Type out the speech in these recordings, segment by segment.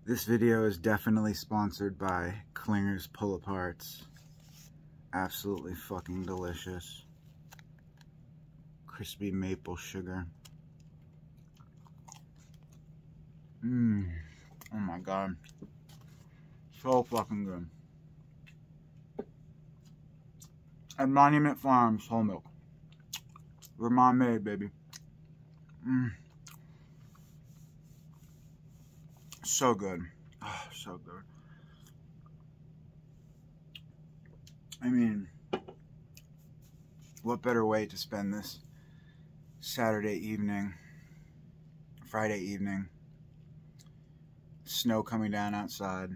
This video is definitely sponsored by Klinger's Pull-Aparts. Absolutely fucking delicious. Crispy maple sugar. Oh my god. So fucking good. And Monument Farms whole milk. Vermont made, baby. So good. Oh, so good. I mean, what better way to spend this Saturday evening, Friday evening, snow coming down outside,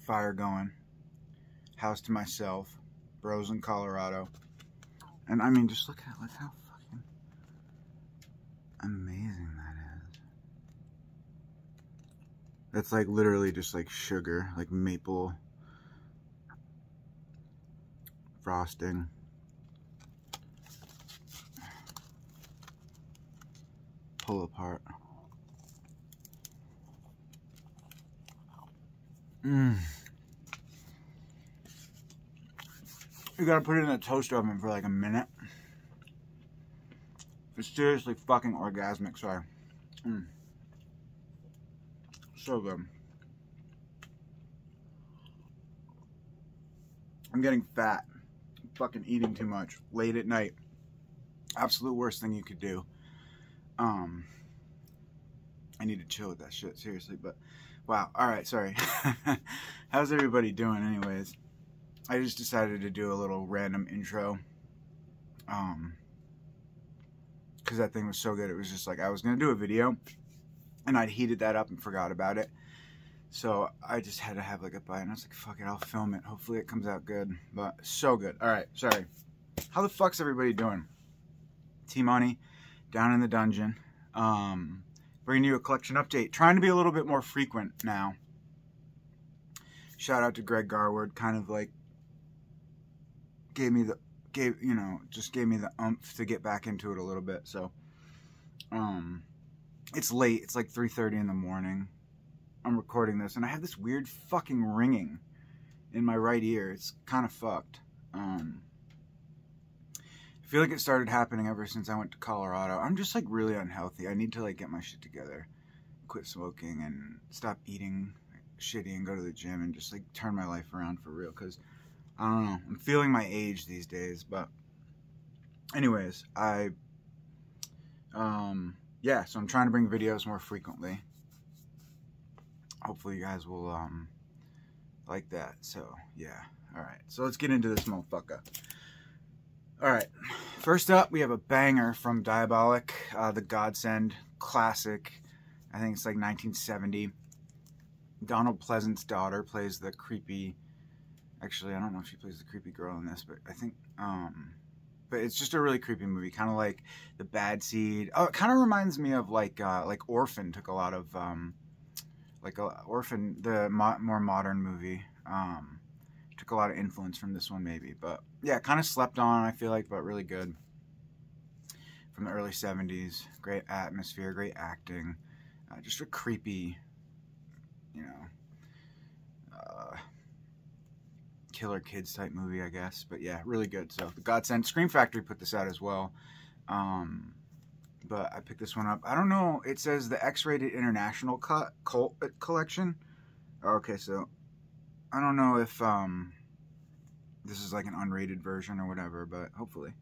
fire going, house to myself, bros in Colorado, and I mean, just look how fucking amazing that is. That's like literally just like sugar, like maple frosting. Pull apart. You gotta put it in a toaster oven for like a minute. It's seriously fucking orgasmic, sorry. So good. I'm getting fat. I'm fucking eating too much. Late at night. Absolute worst thing you could do. I need to chill with that shit, seriously, but wow. Alright, sorry. How's everybody doing anyways? I just decided to do a little random intro. Because that thing was so good. It was just like I was going to do a video and I'd heated that up and forgot about it. So I just had to have like a bite and I was like, fuck it, I'll film it. Hopefully it comes out good. But so good. Alright, sorry. How the fuck's everybody doing? T-Money, down in the dungeon. Bringing you a collection update. Trying to be a little bit more frequent now. Shout out to Greg Garwood. Kind of like gave me the oomph to get back into it a little bit. So it's late. It's like 3:30 in the morning. I'm recording this and I have this weird fucking ringing in my right ear. It's kind of fucked. I feel like it started happening ever since I went to Colorado. I'm just like really unhealthy. I need to like get my shit together, quit smoking and stop eating shitty and go to the gym and just like turn my life around for real. Cause I don't know, I'm feeling my age these days. But anyways, yeah, so I'm trying to bring videos more frequently. Hopefully you guys will like that. So yeah, all right. So let's get into this motherfucker. Alright, first up we have a banger from Diabolic, the Godsend classic. I think it's like 1970. Donald Pleasant's daughter plays the creepy, actually I don't know if she plays the creepy girl in this, but I think, but it's just a really creepy movie, kind of like The Bad Seed. Oh, it kind of reminds me of like Orphan took a lot of, Orphan, the more modern movie, took a lot of influence from this one maybe, but yeah, kind of slept on I feel like, but really good. From the early 70s, great atmosphere, great acting, just a creepy, you know, killer kids type movie I guess, but yeah, really good. So the Godsend, Scream Factory put this out as well, but I picked this one up. I don't know, it says the X-rated international cult collection. Okay, so I don't know if this is like an unrated version or whatever, but hopefully.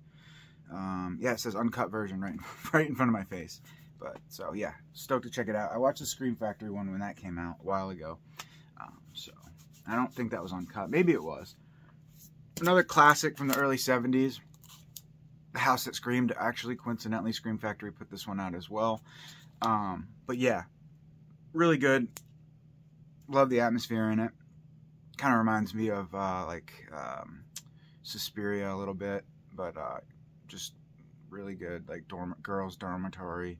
Yeah, it says uncut version right in front of my face. But so yeah, stoked to check it out. I watched the Scream Factory one when that came out a while ago. So I don't think that was uncut. Maybe it was. Another classic from the early 70s. The House That Screamed. Actually, coincidentally, Scream Factory put this one out as well. But yeah, really good. Love the atmosphere in it. Kind of reminds me of Suspiria a little bit, but just really good, like girls' dormitory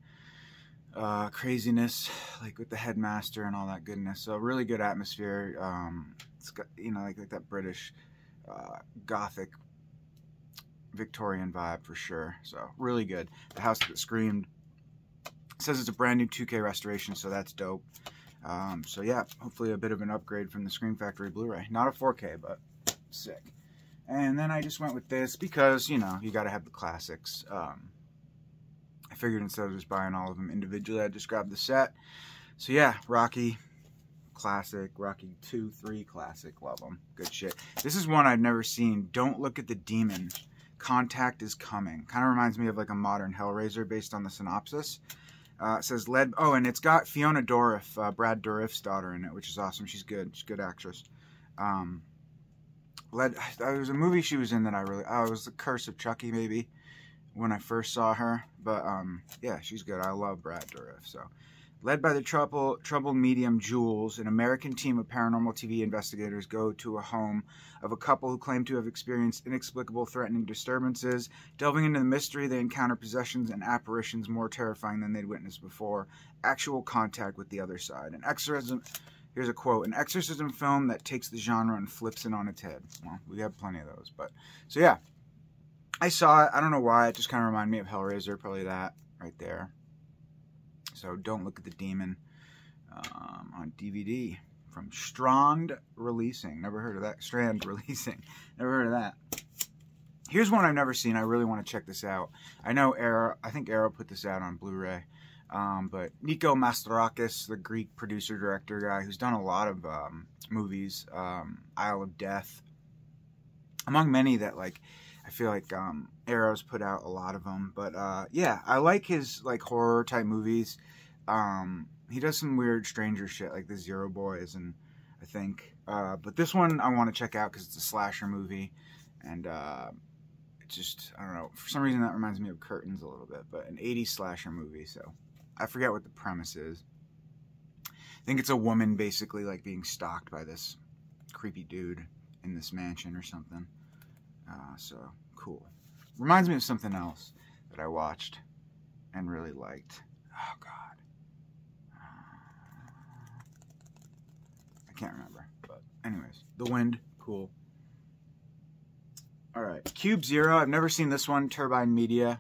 craziness, like with the headmaster and all that goodness. So really good atmosphere. It's got, you know, like that British gothic Victorian vibe for sure. So really good. The House That Screamed. It says it's a brand new 2K restoration, so that's dope. So yeah, hopefully a bit of an upgrade from the Scream Factory Blu-ray. Not a 4K, but sick. And then I just went with this because, you know, you gotta have the classics. I figured instead of just buying all of them individually, I'd just grab the set. So yeah, Rocky, classic. Rocky 2, 3, classic. Love them. Good shit. This is one I've never seen. Don't Look at the Demon. Contact is Coming. Kind of reminds me of like a modern Hellraiser based on the synopsis. It says led... Oh, and it's got Fiona Dourif, Brad Dourif's daughter in it, which is awesome. She's good. She's a good actress. There was a movie she was in that I really... Oh, it was The Curse of Chucky, maybe, when I first saw her. But, yeah, she's good. I love Brad Dourif, so... Led by the troubled medium Jules, an American team of paranormal TV investigators go to a home of a couple who claim to have experienced inexplicable threatening disturbances. Delving into the mystery, they encounter possessions and apparitions more terrifying than they'd witnessed before. Actual contact with the other side. An exorcism... Here's a quote. An exorcism film that takes the genre and flips it on its head. Well, we have plenty of those, but... So, yeah. I saw it. I don't know why. It just kind of reminded me of Hellraiser. Probably that right there. So, Don't Look at the Demon on DVD from Strand Releasing. Never heard of that. Strand Releasing. Never heard of that. Here's one I've never seen. I really want to check this out. I know Arrow. I think Arrow put this out on Blu-ray. But Nico Mastorakis, the Greek producer-director guy, who's done a lot of movies, Isle of Death, among many that, like, I feel like Arrow's put out a lot of them. But, yeah, I like his, like, horror-type movies. He does some weird stranger shit, like the Zero Boys, and I think. But this one I want to check out because it's a slasher movie. And it just, I don't know, for some reason that reminds me of Curtains a little bit. But an 80s slasher movie, so I forget what the premise is. I think it's a woman basically, like, being stalked by this creepy dude in this mansion or something. So, cool. Reminds me of something else that I watched and really liked. Oh, God. I can't remember. But anyways, The Wind. Cool. Alright. Cube Zero. I've never seen this one. Turbine Media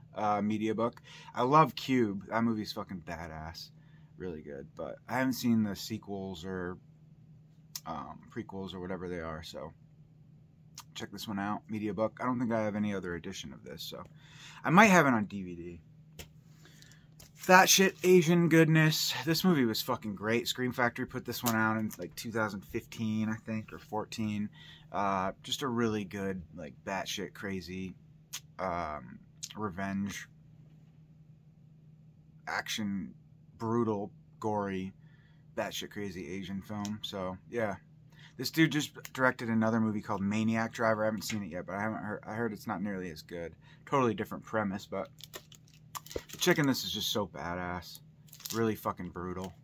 book. I love Cube. That movie's fucking badass. Really good. But I haven't seen the sequels or prequels or whatever they are, so... Check this one out, Media Book. I don't think I have any other edition of this, so I might have it on DVD. That shit, Asian goodness. This movie was fucking great. Scream Factory put this one out in like 2015, I think, or 14. Just a really good, like, batshit crazy revenge, action, brutal, gory, batshit crazy Asian film. So yeah. This dude just directed another movie called Maniac Driver. I haven't seen it yet, but I heard it's not nearly as good. Totally different premise, but the chick in this is just so badass. Really fucking brutal.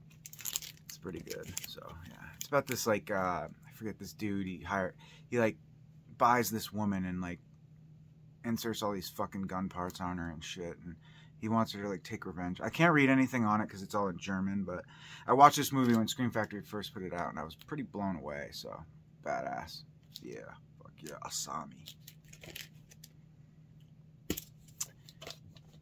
It's pretty good. So yeah, it's about this, like, I forget this dude. He like buys this woman and, like, inserts all these fucking gun parts on her and shit, and he wants her to, like, take revenge. I can't read anything on it because it's all in German, but I watched this movie when Scream Factory first put it out, and I was pretty blown away, so badass. Yeah, fuck yeah, Asami.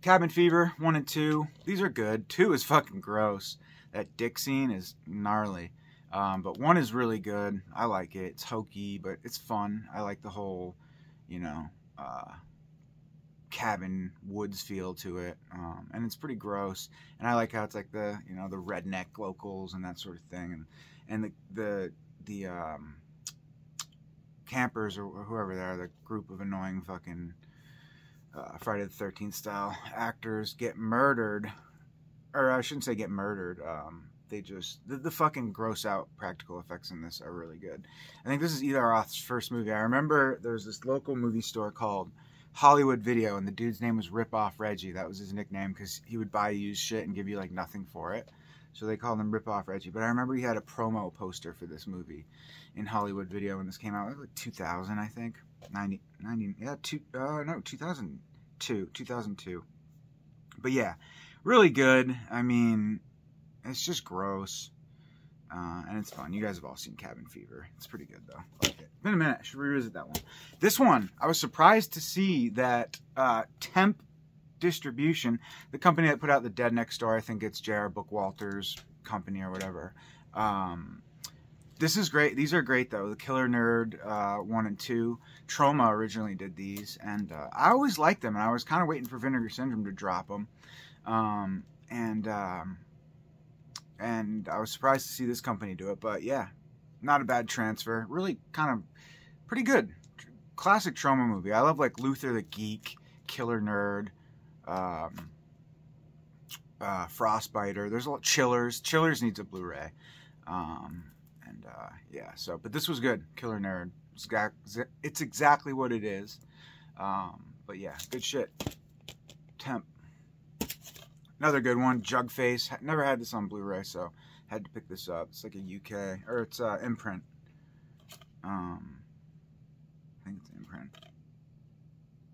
Cabin Fever, 1 and 2. These are good. 2 is fucking gross. That dick scene is gnarly. But 1 is really good. I like it. It's hokey, but it's fun. I like the whole, you know, cabin woods feel to it, and it's pretty gross, and I like how it's like the, you know, the redneck locals and that sort of thing, and the campers or whoever they are, the group of annoying fucking Friday the 13th style actors get murdered, or I shouldn't say get murdered, they just, the fucking gross out practical effects in this are really good. I think this is Eli Roth's first movie. I remember there was this local movie store called Hollywood Video, and the dude's name was Rip Off Reggie. That was his nickname because he would buy used shit and give you, like, nothing for it. So they called him Rip Off Reggie. But I remember he had a promo poster for this movie in Hollywood Video when this came out. It was like 2000, I think. 2002. But yeah, really good. I mean, it's just gross. And it's fun. You guys have all seen Cabin Fever. It's pretty good, though. I like it. It's been a minute. I should revisit that one. This one, I was surprised to see that Temp distribution. The company that put out The Dead Next Door, I think it's J.R. Bookwalter's company or whatever. This is great. These are great, though. The Killer Nerd 1 and 2. Troma originally did these, and I always liked them, and I was kind of waiting for Vinegar Syndrome to drop them. And I was surprised to see this company do it, but yeah, not a bad transfer. Really kind of pretty good. Classic Troma movie. I love like Luther the Geek, Killer Nerd, Frostbiter. There's a lot. Chillers. Chillers needs a Blu-ray. Yeah, so, but this was good. Killer Nerd. It's exactly what it is. But yeah, good shit. Temp. Another good one, Jugface. Never had this on Blu-ray, so had to pick this up. It's like a UK, or it's imprint. I think it's imprint.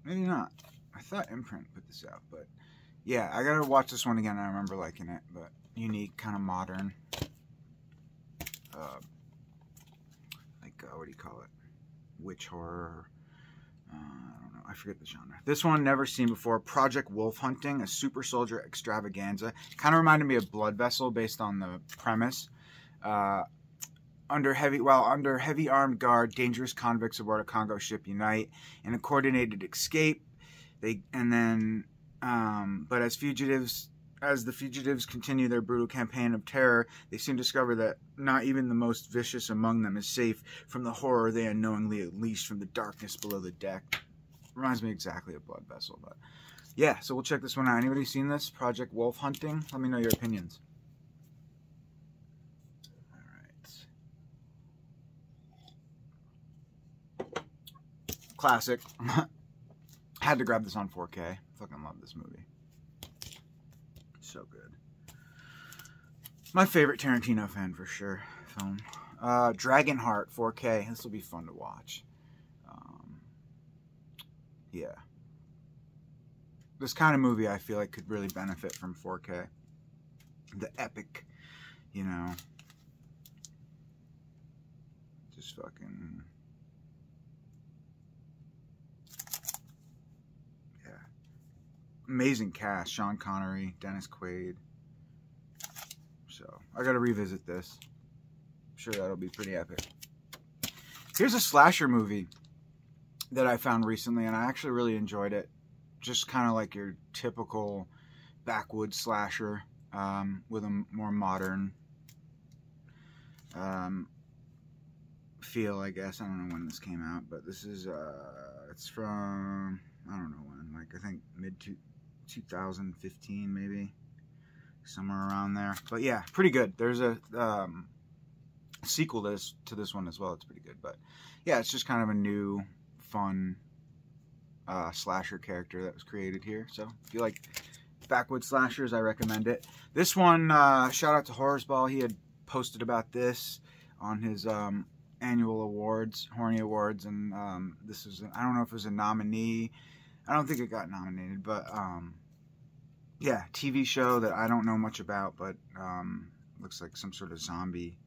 Maybe not. I thought imprint put this out, but yeah, I gotta watch this one again. I remember liking it, but unique, kind of modern. What do you call it? Witch horror. I don't know. I forget the genre. This one, never seen before. Project Wolf Hunting, a super soldier extravaganza. Kind of reminded me of Blood Vessel based on the premise. Under heavy armed guard, dangerous convicts aboard a Congo ship unite in a coordinated escape. But as the fugitives continue their brutal campaign of terror, they soon discover that not even the most vicious among them is safe from the horror they unknowingly unleashed from the darkness below the deck. Reminds me exactly of Blood Vessel, but yeah, so we'll check this one out. Anybody seen this? Project Wolf Hunting? Let me know your opinions. Alright. Classic. Had to grab this on 4K. Fucking love this movie. So good. My favorite Tarantino fan for sure. Film. Dragonheart 4K. This will be fun to watch. Yeah. This kind of movie I feel like could really benefit from 4K. The epic, you know. Just fucking... yeah. Amazing cast. Sean Connery, Dennis Quaid. So, I gotta revisit this. I'm sure that'll be pretty epic. Here's a slasher movie that I found recently, and I actually really enjoyed it. Just kind of like your typical backwoods slasher, with a more modern feel, I guess. I don't know when this came out, but this is, it's from, I don't know when, like, I think mid-2015, maybe. Somewhere around there. But yeah, pretty good. There's a sequel to this one as well. It's pretty good. But yeah, it's just kind of a new, fun slasher character that was created here. So if you like backwoods slashers, I recommend it. This one, shout out to Horrorsball. He had posted about this on his annual awards, Horny Awards, and this is, I don't know if it was a nominee. I don't think it got nominated, but yeah, TV show that I don't know much about, but looks like some sort of zombie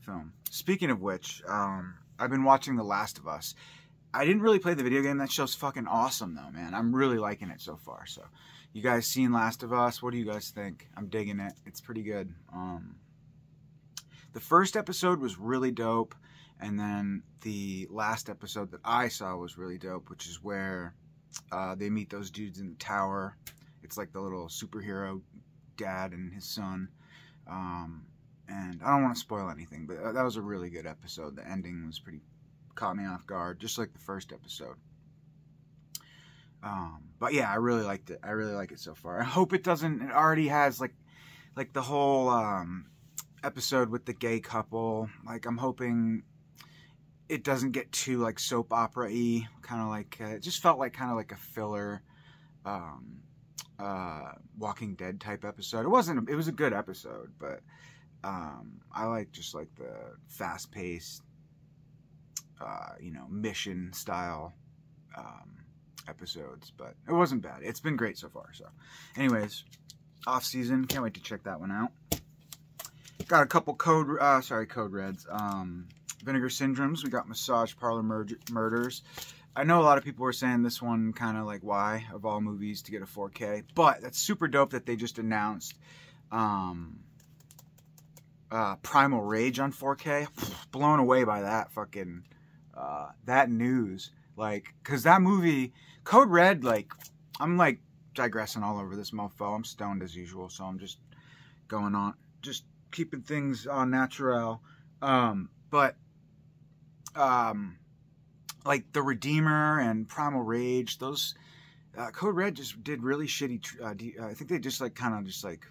film. Speaking of which, I've been watching The Last of Us. I didn't really play the video game. That show's fucking awesome, though, man. I'm really liking it so far. So, you guys seen Last of Us? What do you guys think? I'm digging it. It's pretty good. The first episode was really dope, and then the last episode that I saw was really dope, which is where they meet those dudes in the tower. It's like the little superhero dad and his son. And I don't want to spoil anything, but that was a really good episode. The ending was caught me off guard, just like the first episode. But yeah, I really liked it. I really like it so far. I hope it already has like the whole episode with the gay couple. Like, I'm hoping it doesn't get too like soap opera-y, kind of like it just felt like kind of like a filler Walking Dead type episode. It was a good episode, but I like just like the fast-paced you know, mission style episodes, but it wasn't bad. It's been great so far. So anyways, off season, can't wait to check that one out. Got a couple code reds. Vinegar Syndromes. We got Massage Parlor Murders. I know a lot of people were saying this one kind of like, why of all movies to get a 4K, but that's super dope that they just announced Primal Rage on 4K. Blown away by that fucking that news, like, cause that movie Code Red, like, I'm like digressing all over this mofo. I'm stoned as usual, so I'm just going on, just keeping things on natural. But like the Redeemer and Primal Rage, those Code Red just did really shitty. I think they just like kind of just like,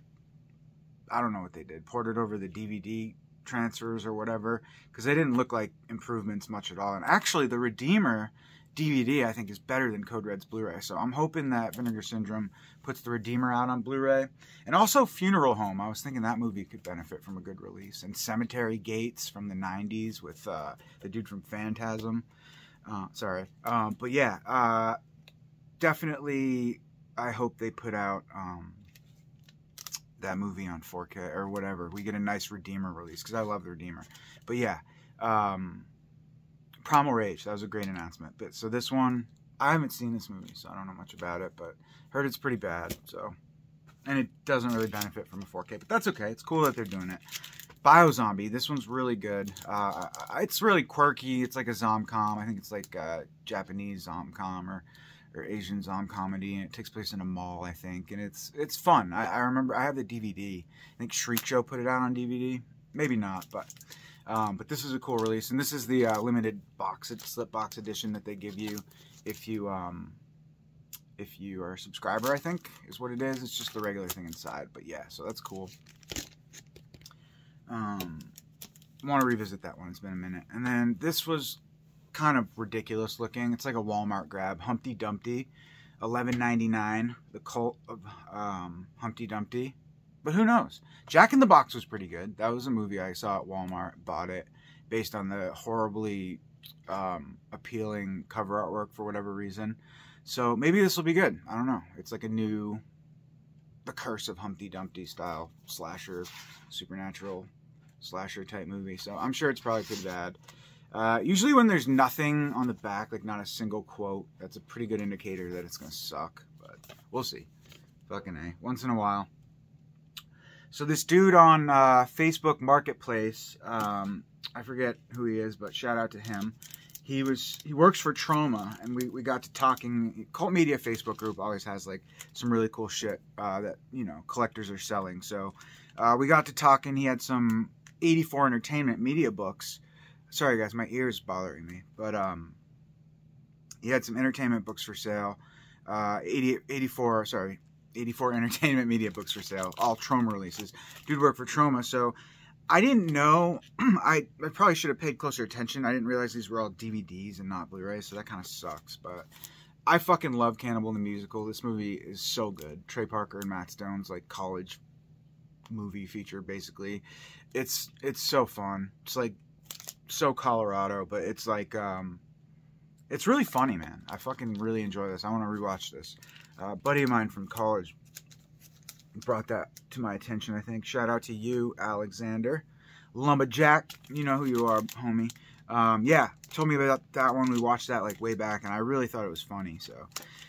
I don't know what they did, ported over the DVD transfers or whatever, because they didn't look like improvements much at all. And actually, the Redeemer DVD I think is better than Code Red's Blu-ray. So I'm hoping that Vinegar Syndrome puts the Redeemer out on Blu-ray. And also Funeral Home. I was thinking that movie could benefit from a good release. And Cemetery Gates from the 90s with the dude from Phantasm. But yeah, definitely I hope they put out that movie on 4K or whatever. We get a nice Redeemer release, because I love the Redeemer. But yeah, Primal Rage, that was a great announcement. But so this one, I haven't seen this movie, so I don't know much about it, but heard it's pretty bad. So, and it doesn't really benefit from a 4K, but that's okay. It's cool that they're doing it. Biozombie, this one's really good. It's really quirky. It's like a zom-com. I think it's like a Japanese zom-com or Asian zom comedy, and it takes place in a mall, I think, and it's fun. I remember I have the DVD. I think Shriek Show put it out on DVD. Maybe not, but this is a cool release, and this is the limited slip box edition that they give you if you are a subscriber, I think is what it is. It's just the regular thing inside, but yeah, so that's cool. I want to revisit that one. It's been a minute. And then this was kind of ridiculous looking. It's like a Walmart grab. Humpty Dumpty, $11.99. The Cult of Humpty Dumpty. But who knows? Jack in the Box was pretty good. That was a movie I saw at Walmart. Bought it based on the horribly appealing cover artwork for whatever reason. So maybe this will be good. I don't know. It's like a new, The Curse of Humpty Dumpty style slasher, supernatural slasher type movie. So I'm sure it's probably pretty bad. Usually when there's nothing on the back, like not a single quote, that's a pretty good indicator that it's going to suck. But we'll see. Fucking A. Once in a while. So this dude on Facebook Marketplace, I forget who he is, but shout out to him. He works for Trauma, and we got to talking. Cult Media Facebook group always has like some really cool shit that, you know, collectors are selling. So we got to talking. He had some 84 Entertainment Media books. Sorry guys, my ear's bothering me. But he had some entertainment books for sale. 84 Entertainment Media books for sale. All Trauma releases. Dude worked for Trauma, so I didn't know. I probably should have paid closer attention. I didn't realize these were all DVDs and not Blu-rays, so that kind of sucks. But I fucking love Cannibal the Musical. This movie is so good. Trey Parker and Matt Stone's like college movie feature, basically. It's so fun. It's like so Colorado, but it's like it's really funny, man. I fucking really enjoy this. I want to rewatch this. A buddy of mine from college brought that to my attention, I think. Shout out to you, Alexander. Lumberjack, you know who you are, homie. Yeah, told me about that one. We watched that like way back, and I really thought it was funny, so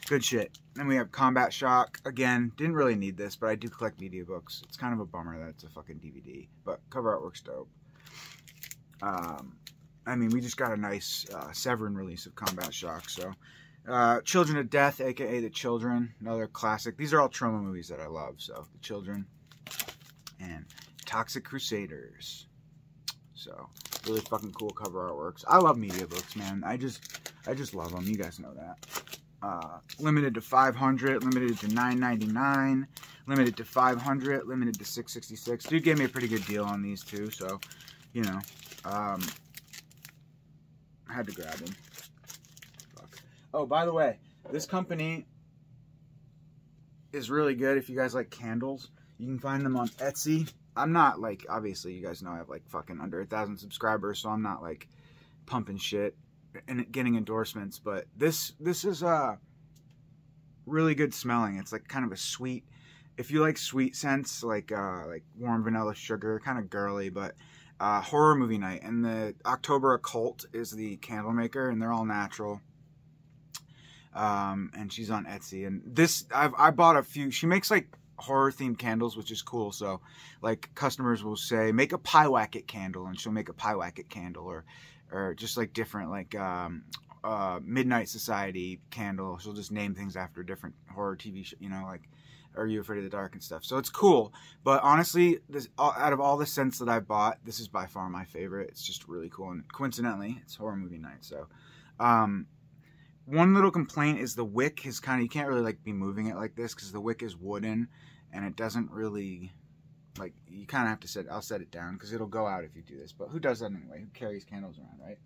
good shit. Then we have Combat Shock. Again, didn't really need this, but I do collect media books. It's kind of a bummer that it's a fucking DVD, but cover artwork's dope. I mean, we just got a nice Severin release of Combat Shock, so... Children of Death, aka The Children, another classic. These are all Trauma movies that I love, so The Children and Toxic Crusaders. So really fucking cool cover artworks. I love media books, man. I just love them. You guys know that. Limited to 500, limited to $9.99, limited to 500, limited to $6.66. Dude gave me a pretty good deal on these too, so you know, I had to grab them. Oh, by the way, this company is really good if you guys like candles. You can find them on Etsy. I'm not like, obviously you guys know I have like fucking under 1,000 subscribers, so I'm not like pumping shit and getting endorsements, but this is really good smelling. It's like kind of a sweet, if you like sweet scents, like warm vanilla sugar, kind of girly, but horror movie night. And the October Occult is the candle maker, and they're all natural. and she's on Etsy. And this, I bought a few. She makes like horror themed candles, which is cool. So like customers will say, make a Pyewacket candle, and she'll make a Pyewacket candle, or just like different like Midnight Society candle. She'll just name things after different horror TV shows, you know, like Are You Afraid of the Dark and stuff. So it's cool. But honestly, this, out of all the scents that I've bought, this is by far my favorite. It's just really cool. And coincidentally, it's horror movie night. So one little complaint is the wick is kind of, you can't really like be moving it like this because the wick is wooden and it doesn't really, like, you kind of have to set, I'll set it down because it'll go out if you do this. But who does that anyway? Who carries candles around, right?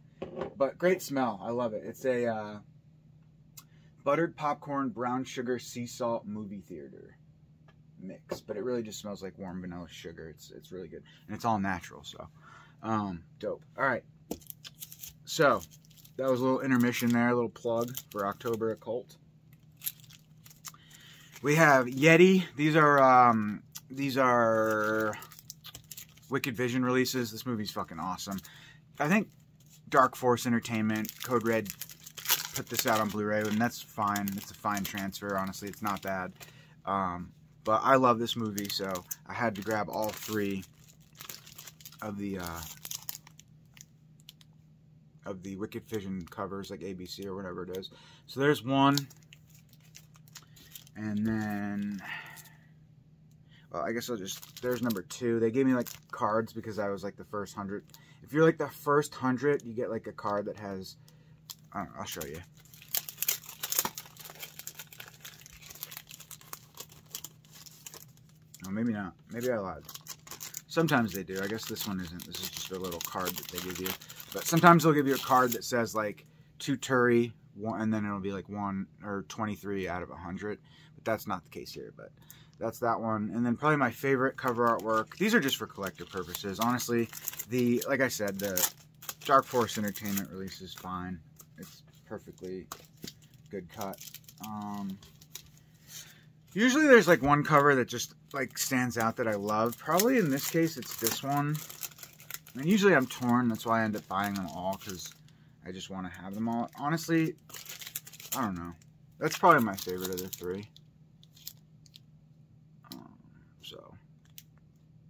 But great smell. I love it. It's a buttered popcorn, brown sugar, sea salt movie theater mix. But it really just smells like warm vanilla sugar. It's really good. And it's all natural, so dope. All right. So that was a little intermission there, a little plug for October Occult. We have Yeti. These are Wicked Vision releases. This movie's fucking awesome. I think Dark Force Entertainment, Code Red, put this out on Blu-ray, and that's fine. It's a fine transfer, honestly. It's not bad. But I love this movie, so I had to grab all three of the Wicked Vision covers, like ABC or whatever it is. So there's one. And then, well, I guess there's number 2. They gave me like cards because I was like the first 100. If you're like the first 100, you get like a card that has, I don't know, I'll show you. No, maybe not. Maybe I lied. Sometimes they do. I guess this one isn't. This is just a little card that they give you. But sometimes they'll give you a card that says like 2 Turi, 1, and then it'll be like 1 or 23 out of 100. But that's not the case here. But that's that one. And then probably my favorite cover artwork. These are just for collector purposes. Honestly, like I said, the Dark Force Entertainment release is fine. It's perfectly good cut. Usually there's like one cover that just like stands out that I love. Probably in this case it's this one. And usually I'm torn. That's why I end up buying them all, because I just want to have them all. Honestly, I don't know. That's probably my favorite of the 3. So,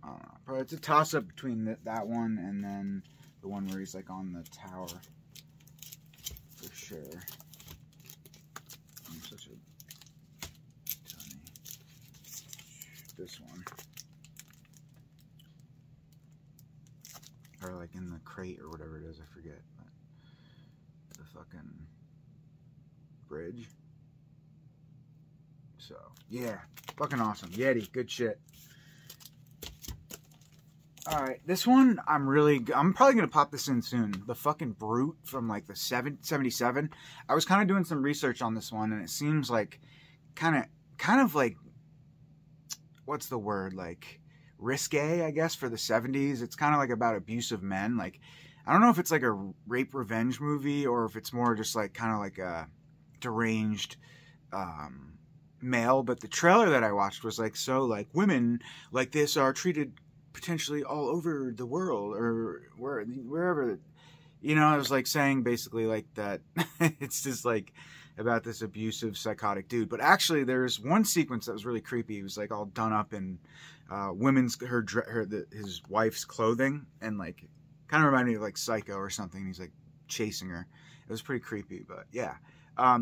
I don't know. Probably it's a toss-up between that one and then the one where he's like on the tower. For sure. I'm such a dummy. This one. Or like in the crate or whatever it is, I forget. But the fucking bridge. So, yeah. Fucking awesome. Yeti, good shit. Alright, this one, I'm probably going to pop this in soon. The fucking Brute from like the 77. I was kind of doing some research on this one, and it seems like kind of like, what's the word? Like, risque, I guess, for the 70s. It's kind of like about abusive men. Like, I don't know if it's like a rape revenge movie or if it's more just like kind of like a deranged male. But the trailer that I watched was like, so like women like this are treated potentially all over the world or wherever, you know. I was like saying basically like that it's just like about this abusive psychotic dude. But actually there's one sequence that was really creepy. He was like all done up in his wife's clothing, and like kind of reminded me of like Psycho or something. He's like chasing her. It was pretty creepy. But yeah,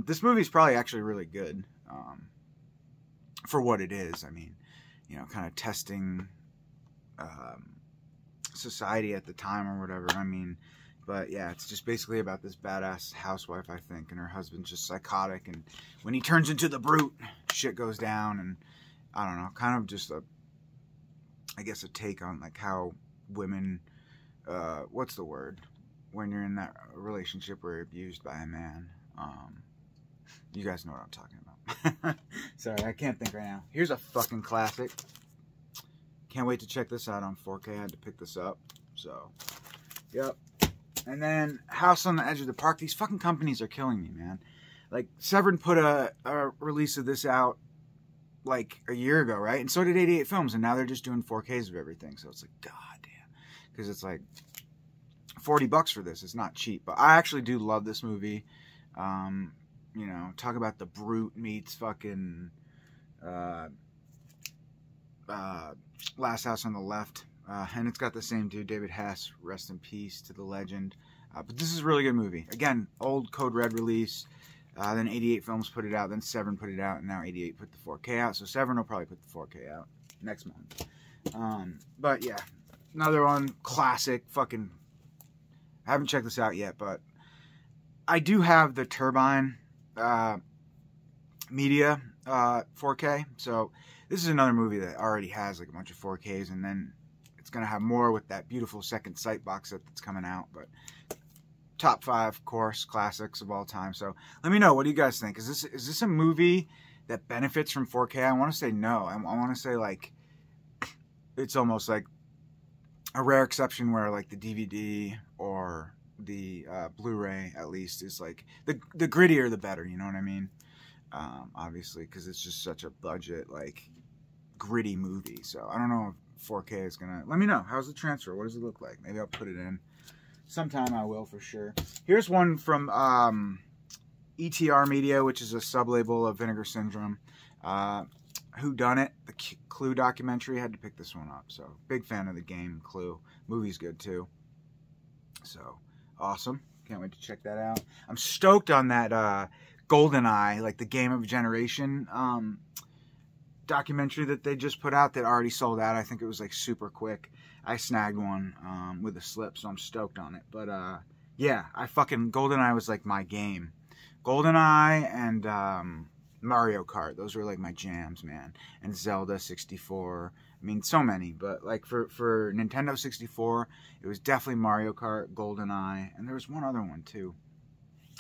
this movie's probably actually really good for what it is. I mean, you know, kind of testing society at the time or whatever. I mean, but yeah, it's just basically about this badass housewife, I think, and her husband's just psychotic, and when he turns into the Brute, shit goes down. And I don't know, kind of just I guess a take on like how women, what's the word, when you're in that relationship where you're abused by a man. You guys know what I'm talking about. Sorry, I can't think right now. Here's a fucking classic. Can't wait to check this out on 4K. I had to pick this up. So, yep. And then House on the Edge of the Park. These fucking companies are killing me, man. Like, Severin put a release of this out like a year ago, right? And so did 88 Films, and now they're just doing 4Ks of everything. So it's like, god damn. Because it's like $40 for this. It's not cheap. But I actually do love this movie. You know, talk about the Brute meets fucking Last House on the Left. And it's got the same dude, David Hess, rest in peace to the legend. But this is a really good movie. Again, old Code Red release. Then 88 Films put it out. Then Severin put it out. And now 88 put the 4K out. So Severin will probably put the 4K out next month. But yeah, another one. Classic. Fucking... I haven't checked this out yet, but I do have the Turbine Media 4K. So this is another movie that already has like a bunch of 4Ks. And then it's going to have more with that beautiful Second Sight box set that's coming out. But... top 5, of course, classics of all time. So let me know. What do you guys think? Is this a movie that benefits from 4K? I want to say no. I want to say like it's almost like a rare exception where like the DVD or the Blu-ray at least is like the grittier the better. You know what I mean? Obviously, because it's just such a budget like gritty movie. So I don't know if 4K is gonna. Let me know. How's the transfer? What does it look like? Maybe I'll put it in. Sometime I will for sure. Here's one from ETR Media, which is a sub-label of Vinegar Syndrome. Who Done It? The Clue documentary. I had to pick this one up. So big fan of the game Clue. Movie's good too. So awesome. Can't wait to check that out. I'm stoked on that GoldenEye, like the Game of Generation documentary that they just put out that already sold out. I think it was like super quick. I snagged one with a slip, so I'm stoked on it. But yeah, GoldenEye was like my game. GoldenEye and Mario Kart, those were like my jams, man. And Zelda 64. I mean, so many, but like for Nintendo 64, it was definitely Mario Kart, GoldenEye, and there was one other one too.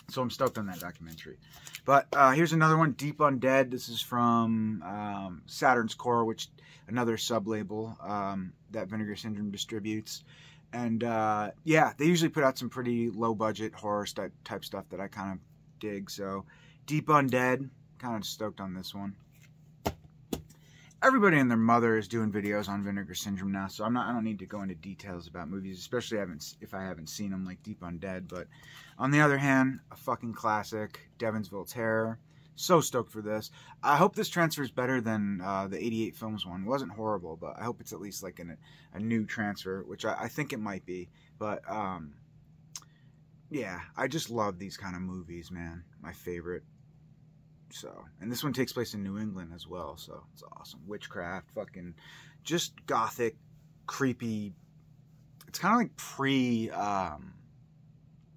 So I'm stoked on that documentary. But here's another one, Deep Undead. This is from Saturn's Core, which another sub-label that Vinegar Syndrome distributes. And yeah, they usually put out some pretty low-budget horror type stuff that I kind of dig. So Deep Undead, kind of stoked on this one. Everybody and their mother is doing videos on Vinegar Syndrome now, so I don't need to go into details about movies, especially if I haven't seen them, like Deep Undead. But on the other hand, a fucking classic, Devins Voltaire. So stoked for this. I hope this transfer is better than the 88 Films one. It wasn't horrible, but I hope it's at least like a new transfer, which I think it might be. But yeah, I just love these kind of movies, man. My favorite. So, and this one takes place in New England as well, so it's awesome. Witchcraft, fucking, just gothic, creepy. It's kind of like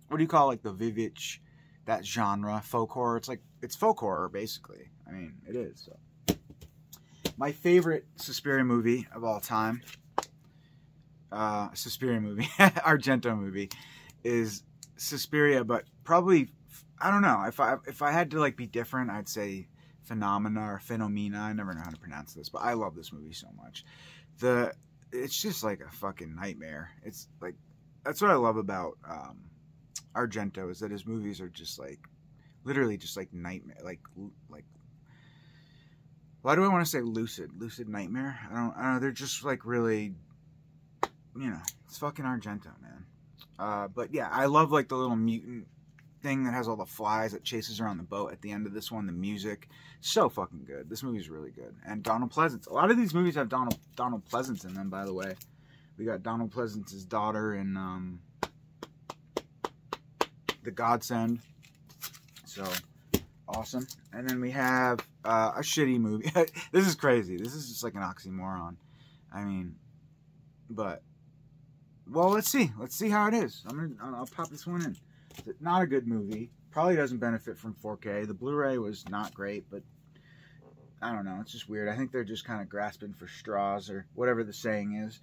what do you call like the Vivitch, that genre, folk horror. It's folk horror basically. I mean, it is. So, my favorite Suspiria movie of all time, Argento movie, is Suspiria, but probably. I don't know. If I had to like be different, I'd say Phenomena or Phenomena. I never know how to pronounce this, but I love this movie so much. It's just like a fucking nightmare. It's like that's what I love about Argento, is that his movies are just like literally just like nightmare. Like why do I want to say lucid nightmare? I don't know. They're just like really, you know, it's fucking Argento, man. But yeah, I love like the little mutant thing that has all the flies that chases her on the boat at the end of this one. The music, so fucking good. This movie's really good. And Donald Pleasance. A lot of these movies have Donald Pleasance in them, by the way. We got Donald Pleasance's daughter in the Godsend. So awesome. And then we have a shitty movie. This is crazy. This is just like an oxymoron. I mean, but well, let's see. Let's see how it is. I'll pop this one in. Not a good movie. Probably doesn't benefit from 4K. The Blu-ray was not great, but I don't know. It's just weird. I think they're just kind of grasping for straws or whatever the saying is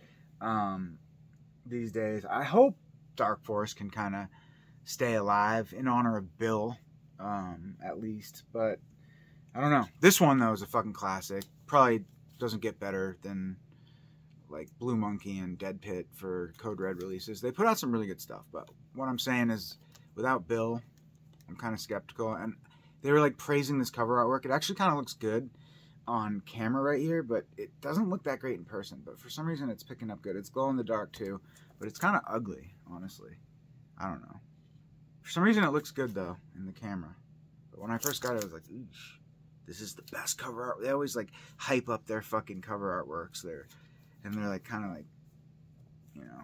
these days. I hope Dark Forest can kind of stay alive in honor of Bill, at least. But I don't know. This one, though, is a fucking classic. Probably doesn't get better than like Blue Monkey and Dead Pit for Code Red releases. They put out some really good stuff, but what I'm saying is, without Bill, I'm kind of skeptical. And they were like praising this cover artwork. It actually kind of looks good on camera right here, but it doesn't look that great in person. But for some reason, it's picking up good. It's glow in the dark too, but it's kind of ugly, honestly. I don't know. For some reason, it looks good though in the camera. But when I first got it, I was like, "Eesh, this is the best cover art." They always like hype up their fucking cover artworks there, and they're like kind of like, you know,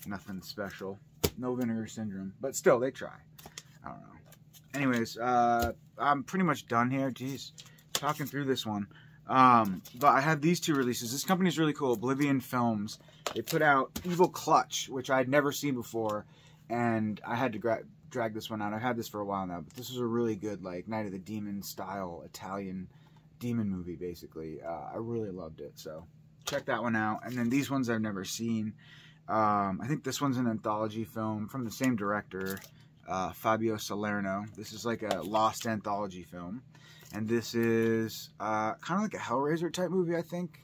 nothing special, no Vinegar Syndrome, but still they try. I don't know. Anyways, I'm pretty much done here. Jeez, talking through this one. But I have these two releases. This company's really cool, Oblivion Films. They put out Evil Clutch, which I'd never seen before, and I had to drag this one out. I've had this for a while now, but this was a really good, like, Night of the Demon style Italian demon movie, basically. I really loved it, so check that one out. And then these ones I've never seen. I think this one's an anthology film from the same director, Fabio Salerno. This is like a lost anthology film. And this is kind of like a Hellraiser type movie, I think.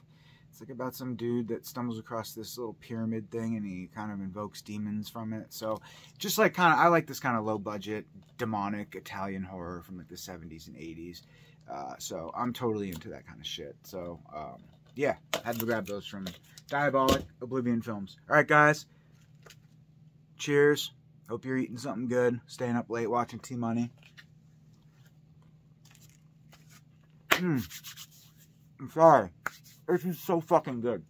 It's like about some dude that stumbles across this little pyramid thing and he kind of invokes demons from it. So just like kind of, I like this kind of low budget, demonic Italian horror from like the 70s and 80s. So I'm totally into that kind of shit. So yeah, I had to grab those from Diabolic Oblivion Films. All right, guys. Cheers. Hope you're eating something good. Staying up late watching T-Money. I'm sorry. This is so fucking good.